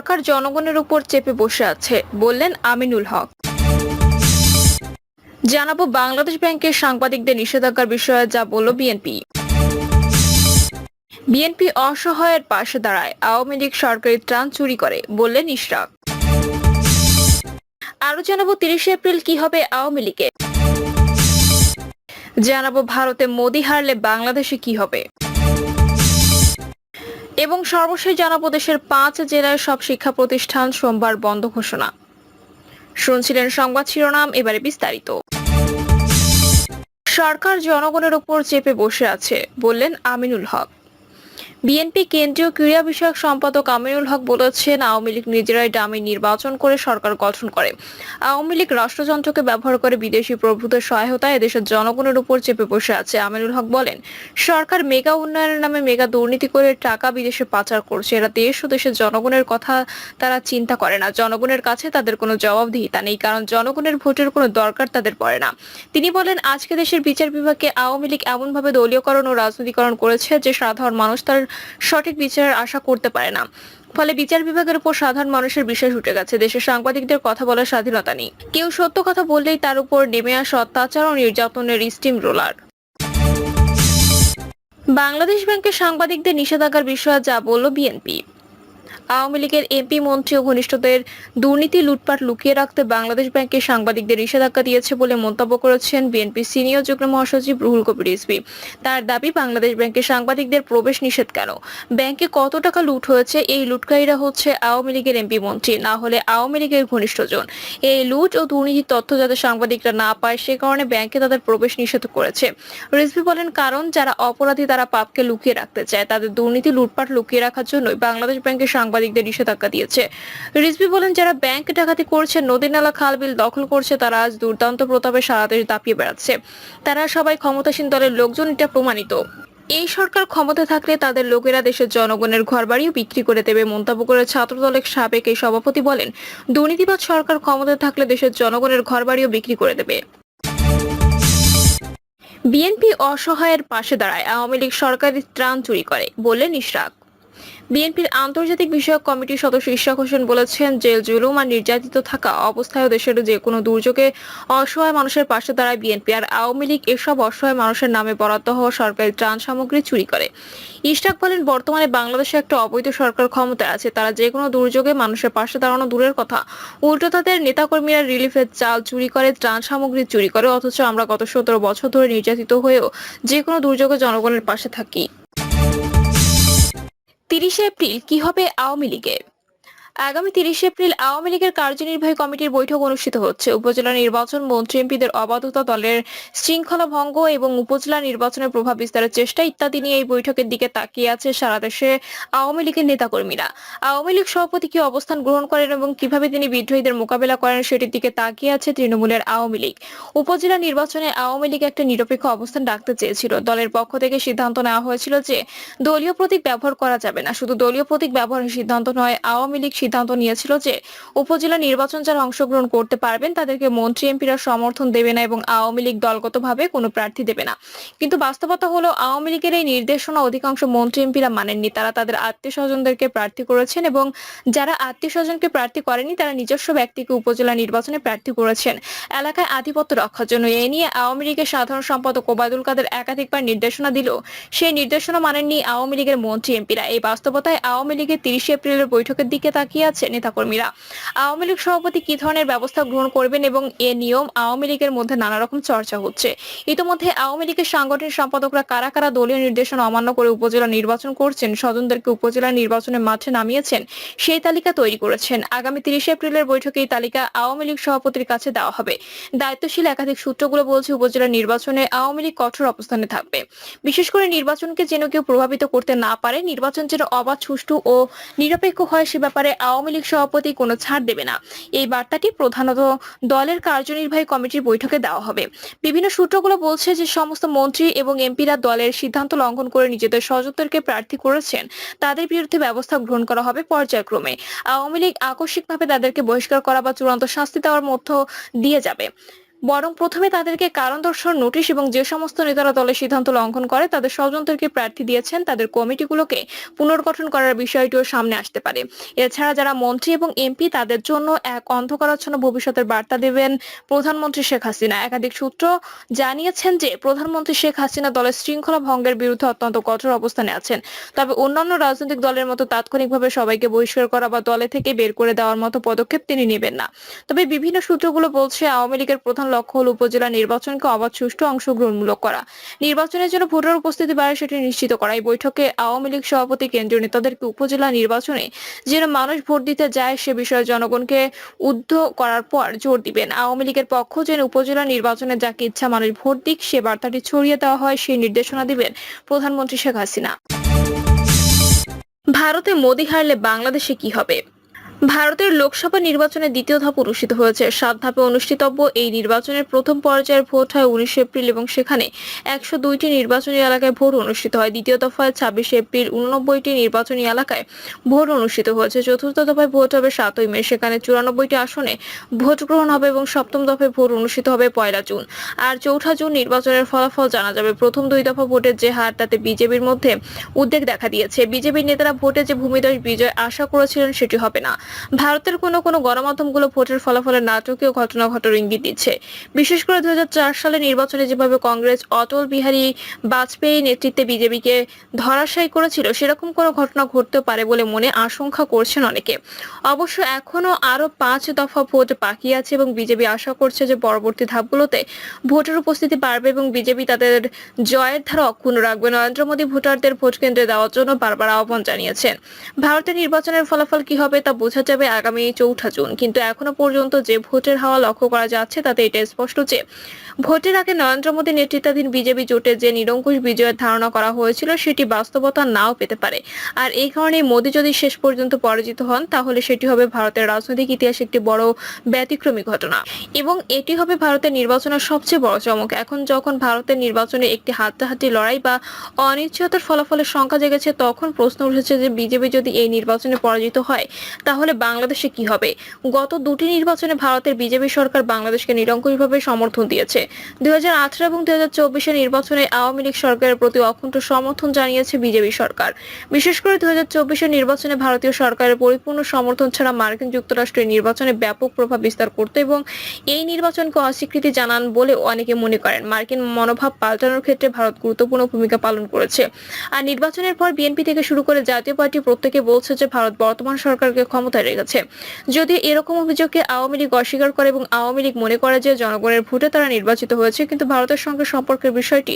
সরকার জনগণের উপর চেপে বসে আছে, বললেন আমিনুল হক। জানাবো বাংলাদেশ ব্যাংকের সাংবাদিকদের নিষেধাজ্ঞার বিষয়ে যা বলল বিএনপি। বিএনপি অসহায়ের পাশে দাঁড়ায়, আওয়ামী লীগ সরকারি ত্রাণ চুরি করে, বললেন ইশরাক। আরো জানাবো 30 এপ্রিল কি হবে আওয়ামী লীগে। জানাবো ভারতে মোদি হারলে বাংলাদেশে কি হবে। এবং সর্বশেষ জানাবো দেশের 5 জেলার সব শিক্ষা প্রতিষ্ঠান সোমবার বন্ধ ঘোষণা। শুনছিলেন সংবাদ শিরোনাম, এবারে বিস্তারিত। সরকার জনগণের উপর চেপে বসে আছে, বললেন আমিনুল হক। বিএনপি কেন্দ্রীয় ক্রীড়া বিষয়ক সম্পাদক আমিনুল হক বলেছেন, আওয়ামী লীগ নিজেরাই ডামি নির্বাচন করে সরকার গঠন করে। আওয়ামী লীগ রাষ্ট্রযন্ত্রকে ব্যবহার করে বিদেশি প্রভুদের সহায়তায় এদেশের জনগণের উপর চেপে বসে আছে। আমিনুল হক বলেন, সরকার মেগা উন্নয়নের নামে মেগা দুর্নীতি করে টাকা বিদেশে পাচার করছে। এরা দেশ ও দেশের জনগণের কথা তারা চিন্তা করে না। জনগণের কাছে তাদের কোনো জবাবদিহিতা নেই, কারণ জনগণের ভোটের কোনো দরকার তাদের পড়ে না। তিনি বলেন, আজকে দেশের বিচার বিভাগকে আওয়ামী লীগ এমনভাবে দলীয়করণ ও রাজনীতিকরণ করেছে যে সাধারণ মানুষ তার সঠিক বিচারের আশা করতে পারে না। ফলে বিচার বিভাগের উপর সাধারণ মানুষের বিশ্বাস উঠে গেছে। দেশের সাংবাদিকদের কথা বলার স্বাধীনতা নেই। কেউ সত্য কথা বললেই তার উপর নেমে আসে অত্যাচার ও নির্যাতনের স্টিম রোলার। বাংলাদেশ ব্যাংকের সাংবাদিকদের নিষেধাজ্ঞার বিষয়ে যা বলল বিএনপি। আওয়ামী লীগের এমপি মন্ত্রী ও ঘনিষ্ঠদের দুর্নীতি লুটপাট লুকিয়ে রাখতে বাংলাদেশ ব্যাংকের সাংবাদিকদের নিষেধাজ্ঞা দিয়েছে বলে মন্তব্য করেছেন বিএনপির সিনিয়র যুগ্ম মহাসচিব রুহুল কবির রিজভী। তার দাবি, বাংলাদেশ ব্যাংকের সাংবাদিকদের প্রবেশ নিষেধ কেন? ব্যাংকে কত টাকা লুট হয়েছে? এই লুটকারীরা হচ্ছে আওয়ামী লীগের এমপি মন্ত্রী, না হলে আওয়ামী লীগের ঘনিষ্ঠজন। এই লুট ও দুর্নীতির তথ্য যাতে সাংবাদিকরা না পায় সে কারণে ব্যাংকে তাদের প্রবেশ নিষেধ করেছে। রিজভী বলেন, কারণ যারা অপরাধী তারা পাপকে লুকিয়ে রাখতে চায়। তাদের দুর্নীতি লুটপাট লুকিয়ে রাখার জন্যই বাংলাদেশ ব্যাংকের সাংবাদিকদের নিষেধাজ্ঞা দিয়েছে। রিজভী বলেন, যারা ব্যাংক ডাকাতি করছে, নদী নালা খাল বিল দখল করছে, তারা আজ দুর্দান্ত প্রতাপে সারা দেশ দাপিয়ে বেড়াচ্ছে। তারা সবাই ক্ষমতাসীন দলের লোকজন, এটা প্রমাণিত। এই সরকার ক্ষমতা থাকলে তাদের লোকেরা দেশের জনগণের ঘরবাড়িও বিক্রি করে দেবে, মন্তব্য করে ছাত্রদলের সাবেক এই সভাপতি বলেন, দুর্নীতিবাদ সরকার ক্ষমতা থাকলে দেশের জনগণের ঘরবাড়িও বিক্রি করে দেবে। বিএনপি অসহায়ের পাশে দাঁড়ায়, আওয়ামী লীগ সরকারি ত্রাণ চুরি করে, বললেন ইশরাক। বিএনপির আন্তর্জাতিক বিষয়ক কমিটির সদস্য ইশরাক হোসেন বলেছেন, জেল জুলুম আর নির্যাতিত থাকা অবস্থায় দেশের যে কোনো দুর্যোগে অসহায় মানুষের পাশে দাঁড়ায় বিএনপি, আর আওয়ামী লীগ এসব অসহায় মানুষের নামে বরাদ্দ হওয়া সরকারি ত্রাণ সামগ্রী চুরি করে। ইশরাক বলেন, বর্তমানে বাংলাদেশে একটা অবৈধ সরকার ক্ষমতায় আছে। তারা যে কোনো দুর্যোগে মানুষের পাশে দাঁড়ানো দূরের কথা, উল্টো তাদের নেতাকর্মীরা রিলিফের চাল চুরি করে, ত্রাণ সামগ্রী চুরি করে। অথচ আমরা গত 17 বছর ধরে নির্যাতিত হয়েও যে কোনো দুর্যোগে জনগণের পাশে থাকি। 30 এপ্রিল কি হবে আওয়ামী লীগে। আগামী 30 এপ্রিল আওয়ামী লীগের কার্যনির্বাহী কমিটির বৈঠক অনুষ্ঠিত হচ্ছে। উপজেলা নির্বাচন, মন্ত্রী এমপিদের অবাধ্যতা, দলের শৃঙ্খলা ভঙ্গ এবং উপজেলা নির্বাচনের প্রভাব বিস্তারের চেষ্টা ইত্যাদি নিয়ে এই বৈঠকের দিকে তাকিয়ে আছে সারা দেশে আওয়ামী লীগের নেতাকর্মীরা। আওয়ামী লীগ সভাপতি কি অবস্থান গ্রহণ করেন এবং কিভাবে তিনি বিদ্রোহীদের মোকাবেলা করেন সেটির দিকে তাকিয়ে আছে তৃণমূলের আওয়ামী লীগ। উপজেলা নির্বাচনে আওয়ামী লীগ একটা নিরপেক্ষ অবস্থান রাখতে চেয়েছিল। দলের পক্ষ থেকে সিদ্ধান্ত নেওয়া হয়েছিল যে দলীয় প্রতীক ব্যবহার করা যাবে না। শুধু দলীয় প্রতীক ব্যবহারের সিদ্ধান্ত নয়, আওয়ামী লীগ সিদ্ধান্ত নিয়েছিল যে উপজেলা নির্বাচন যারা অংশগ্রহণ করতে পারবেন তাদেরকে মন্ত্রী এমপিরা সমর্থন দেবে না এবং আওয়ামী লীগ দলগতভাবে কোনো প্রার্থী দেবে না। কিন্তু বাস্তবতা হলো, আওয়ামী লীগের এই নির্দেশনা অধিকাংশ মন্ত্রী এমপিরা মানেননি। তারা তাদের আত্মীয় স্বজনদেরকে প্রার্থী করেছেন এবং যারা আত্মীয় স্বজনকে প্রার্থী করেনি তারা নিজস্ব ব্যক্তিকে উপজেলা নির্বাচনে প্রার্থী করেছেন এলাকায় আধিপত্য রক্ষার জন্য। এ নিয়ে আওয়ামী লীগের সাধারণ সম্পাদক ওবায়দুল কাদের একাধিকবার নির্দেশনা দিলেও সেই নির্দেশনা মানেননি আওয়ামী লীগের মন্ত্রী এমপিরা। এই বাস্তবতায় আওয়ামী লীগের 30 এপ্রিলের বৈঠকের দিকে তাকিয়ে আছে নেতাকর্মীরা। আওয়ামী লীগ সভাপতি কি ধরনের ব্যবস্থা গ্রহণ করবেন এবং এ নিয়ম আওয়ামী লীগের মধ্যে নানা রকম চর্চা হচ্ছে। ইতিমধ্যে আওয়ামী লীগের সাংগঠনিক সম্পাদকরা কারা কারা দলীয় নির্দেশনা অমান্য করে উপজেলা নির্বাচন করছেন, স্বজনদেরকে উপজেলা নির্বাচনের মাঠে নামিয়েছেন, সেই তালিকা তৈরি করেছেন। আগামী 30 এপ্রিলের বৈঠকে এই তালিকা আওয়ামী লীগ সভাপতির কাছে দেওয়া হবে। দায়িত্বশীল একাধিক সূত্রগুলো বলছে, উপজেলা নির্বাচনে আওয়ামী লীগ কঠোর অবস্থানে থাকবে। বিশেষ করে নির্বাচনকে যেন কেউ প্রভাবিত করতে না পারে, নির্বাচন যেন অবাধ, সুষ্ঠু ও নিরপেক্ষ হয় সে ব্যাপারে আওয়ামী লীগ সভাপতি কোনো ছাড় দেবে না। এই বার্তাটি প্রধানত দলের কার্যনির্বাহী কমিটির বৈঠকে দেওয়া হবে। বিভিন্ন সূত্রগুলো বলছে যে সমস্ত মন্ত্রী এবং এমপিরা দলের সিদ্ধান্ত লঙ্ঘন করে নিজেদের স্বজনদেরকে প্রার্থী করেছেন তাদের বিরুদ্ধে ব্যবস্থা গ্রহণ করা হবে পর্যায়ক্রমে। আওয়ামী লীগ আকস্মিকভাবে তাদেরকে বহিষ্কার করা বা চূড়ান্ত শাস্তি দেওয়ার মধ্য দিয়ে যাবে। বরং প্রথমে তাদেরকে কারণ দর্শানোর নোটিশ এবং যে সমস্ত নেতারা দলের সিদ্ধান্ত লঙ্ঘন করে তাদের স্বজনদেরকে প্রার্থী দিয়েছেন তাদের কমিটিগুলোকে পুনর্গঠন করার বিষয়টিও সামনে আসতে পারে। এছাড়া যারা মন্ত্রী এবং এমপি তাদের জন্য এক অন্ধকারাচ্ছন্ন ভবিষ্যতের বার্তা দেবেন প্রধানমন্ত্রী শেখ হাসিনা। একাধিক সূত্র জানিয়েছেন যে প্রধানমন্ত্রী শেখ হাসিনা দলের শৃঙ্খলা ভঙ্গের বিরুদ্ধে অত্যন্ত কঠোর অবস্থানে আছেন। তবে অন্যান্য রাজনৈতিক দলের মতো তাৎক্ষণিকভাবে সবাইকে বহিষ্কার করা বা দলে থেকে বের করে দেওয়ার মতো পদক্ষেপ তিনি নেবেন না। তবে বিভিন্ন সূত্রগুলো বলছে আওয়ামী লীগের প্রধান লক্ষ্য হল উপজেলা নির্বাচনকে অবাধ, সুষ্ঠু, অংশগ্রহণমূলক করা। নির্বাচনের জন্য ভোটার উপস্থিতি বাড়ে সেটি নিশ্চিত করা। এই বৈঠকে আওয়ামী লীগ সভাপতি কেন্দ্রীয় নেতাদেরকে উপজেলা নির্বাচনে যেন মানুষ ভোট দিতে যায় সে বিষয়ে জনগণকে উদ্বুদ্ধ করার পর জোর দিবেন। আওয়ামী লীগের পক্ষ যেন উপজেলা নির্বাচনে যাকে ইচ্ছা মানুষ ভোট দিক সে বার্তাটি ছড়িয়ে দেওয়া হয় সেই নির্দেশনা দিবেন প্রধানমন্ত্রী শেখ হাসিনা। ভারতে মোদি হারলে বাংলাদেশে কি হবে? ভারতের লোকসভা নির্বাচনের দ্বিতীয় ধাপ অনুষ্ঠিত হয়েছে। 7 ধাপে অনুষ্ঠিতব্য এই নির্বাচনের প্রথম পর্যায়ের ভোট হয় 19 এপ্রিল এবং সেখানে 102টি নির্বাচনী এলাকায় ভোট অনুষ্ঠিত হয়। দ্বিতীয় দফায় 26 এপ্রিল 89টি নির্বাচনী এলাকায় ভোট অনুষ্ঠিত হয়েছে। চতুর্থ দফায় ভোট হবে 7ই মে, সেখানে 94টি আসনে ভোট গ্রহণ হবে এবং সপ্তম দফায় ভোট অনুষ্ঠিত হবে 1 জুন। আর 4 জুন নির্বাচনের ফলাফল জানা যাবে। প্রথম 2 দফা ভোটের যে হার তাতে বিজেপির মধ্যে উদ্বেগ দেখা দিয়েছে। বিজেপির নেতারা ভোটে যে ভূমিদশ বিজয় আশা করেছিলেন সেটি হবে না। ভারতের কোনো গণমাধ্যমগুলো ভোটের ফলাফলের নাটকীয় ঘটনা ঘটার ইঙ্গিত দিচ্ছে। বিশেষ করে 2004 সালে নির্বাচনে যেভাবে কংগ্রেস অটল বিহারী বাজপেয়ী নেতৃত্বে বিজেপিকে ধরাশায়ী করেছিল সেরকম কোনো ঘটনা ঘটতে পারে বলে আশঙ্কা করছেন অনেকে। অবশ্য এখনো আরো 5 দফা ভোট বাকি আছে এবং বিজেপি আশা করছে যে পরবর্তী ধাপগুলোতে ভোটের উপস্থিতি বাড়বে এবং বিজেপি তাদের জয়ের ধারা অক্ষুণ্ণ রাখবে। নরেন্দ্র মোদী ভোটারদের ভোট কেন্দ্রে দেওয়ার জন্য বারবার আহ্বান জানিয়েছেন। ভারতের নির্বাচনের ফলাফল কি হবে তা বোঝা যাবে আগামী 4 জুন। কিন্তু এখনো পর্যন্ত যে ভোটের হাওয়া লক্ষ্য করা যাচ্ছে তাতে এটা স্পষ্ট যে ভোটের আগে নরেন্দ্র মোদী নেতৃত্বাধীন বিজেপি জোটে যে নিরঙ্কুশ বিজয়ের ধারণা করা হয়েছিল সেটি বাস্তবতা নাও পেতে পারে। আর এই কারণে মোদী যদি শেষ পর্যন্ত পরাজিত হন তাহলে সেটি হবে ভারতের রাজনৈতিক ইতিহাসে একটি বড় ব্যতিক্রমী ঘটনা এবং এটি হবে ভারতের নির্বাচনের সবচেয়ে বড় চমক। এখন যখন ভারতের নির্বাচনে একটি হাড্ডাহাড্ডি লড়াই বা অনিশ্চয়তার ফলাফলের সংখ্যা জেগেছে তখন প্রশ্ন উঠেছে যে বিজেপি যদি এই নির্বাচনে পরাজিত হয় তাহলে বাংলাদেশে কি হবে? গত 2টি নির্বাচনে ভারতের বিজেপি সরকার বাংলাদেশকে নিরঙ্কুশভাবে সমর্থন দিয়েছে। 2018 এবং 2024 নির্বাচনে আওয়ামী লীগ সরকারের প্রতি অকুণ্ঠ সমর্থন জানিয়েছে বিজেপি সরকার। বিশেষ করে 2024 নির্বাচনে ভারতীয় সরকারের পরিপূর্ণ সমর্থন ছাড়া মার্কিন যুক্তরাষ্ট্রের নির্বাচনে ব্যাপক প্রভাব বিস্তার করতে এবং এই নির্বাচনকে অস্বীকৃতি জানান বলে অনেকে মনে করেন। মার্কিন মনোভাব পাল্টানোর ক্ষেত্রে ভারত গুরুত্বপূর্ণ ভূমিকা পালন করেছে। আর নির্বাচনের পর বিএনপি থেকে শুরু করে জাতীয় পার্টি প্রত্যেকে বলছে যে ভারত বর্তমান সরকারকে ক্ষমতায় রেখেছে। যদিও এরকম অভিযোগকে আওয়ামী লীগ অস্বীকার করে এবং আওয়ামী লীগ মনে করে যে জনগণের ভোটে তারা নির্বাচিত হয়েছে, কিন্তু ভারতের সঙ্গে সম্পর্কের বিষয়টি